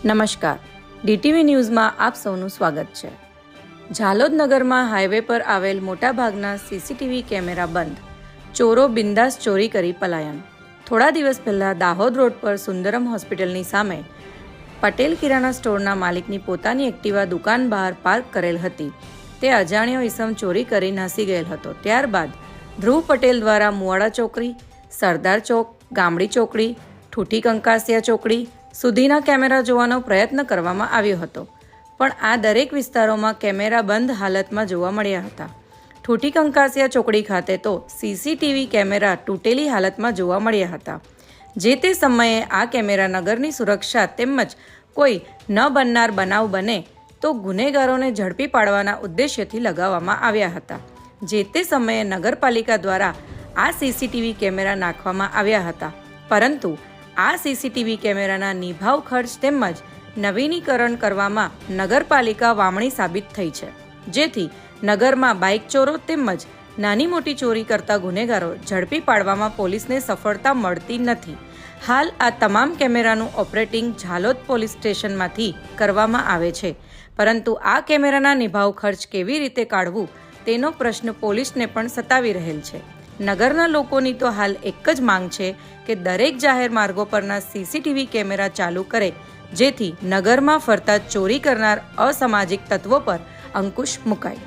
નમસ્કાર, ડીટીવી ન્યૂઝમાં આપ સૌનું સ્વાગત છે। ઝાલોદ નગરમાં હાઈવે પર આવેલ મોટાભાગના સીસીટીવી કેમેરા બંધ, ચોરો બિંદાસ ચોરી કરી પલાયન। થોડા દિવસ પહેલા દાહોદ રોડ પર સુંદરમ હોસ્પિટલની સામે પટેલ કિરાણા સ્ટોરના માલિકની પોતાની એક્ટિવા દુકાન બહાર પાર્ક કરેલ હતી, તે અજાણ્યો ઈસમ ચોરી કરી નાસી ગયેલ હતો। ત્યારબાદ ધ્રુવ પટેલ દ્વારા મુવાડા ચોકડી, સરદાર ચોક, ગામડી ચોકડી, ઠૂઠી કંકાસિયા ચોકડી સુધીના કેમેરા જોવાનો પ્રયત્ન કરવામાં આવ્યો હતો, પણ આ દરેક વિસ્તારોમાં કેમેરા બંધ હાલતમાં જોવા મળ્યા હતા। ઠૂઠી કંકાસિયા ચોકડી ખાતે તો સીસીટીવી કેમેરા તૂટેલી હાલતમાં જોવા મળ્યા હતા। જે તે સમયે આ કેમેરા નગરની સુરક્ષા તેમજ કોઈ ન બનનાર બનાવ બને તો ગુનેગારોને ઝડપી પાડવાના ઉદ્દેશ્યથી લગાવવામાં આવ્યા હતા। જે તે સમયે નગરપાલિકા દ્વારા આ સીસીટીવી કેમેરા નાખવામાં આવ્યા હતા, પરંતુ આ સીસીટીવી કેમેરાના નિભાવ ખર્ચ તેમજ નવીનીકરણ કરવામાં નગરપાલિકા વામણી સાબિત થઈ છે, જેથી નગરમાં બાઇક ચોરો તેમજ નાની મોટી ચોરી કરતા ગુનેગારો ઝડપી પાડવામાં પોલીસને સફળતા મળતી નથી। હાલ આ તમામ કેમેરાનું ઓપરેટિંગ ઝાલોદ પોલીસ સ્ટેશનમાંથી કરવામાં આવે છે, પરંતુ આ કેમેરાના નિભાવ ખર્ચ કેવી રીતે કાઢવું તેનો પ્રશ્ન પોલીસને પણ સતાવી રહેલ છે। નગરના લોકોની તો હાલ એક જ માંગ છે કે દરેક જાહેર માર્ગો પરના સીસીટીવી કેમેરા ચાલુ કરે, જેથી નગરમાં ફરતા ચોરી કરનાર અસામાજિક તત્વો પર અંકુશ મુકાય।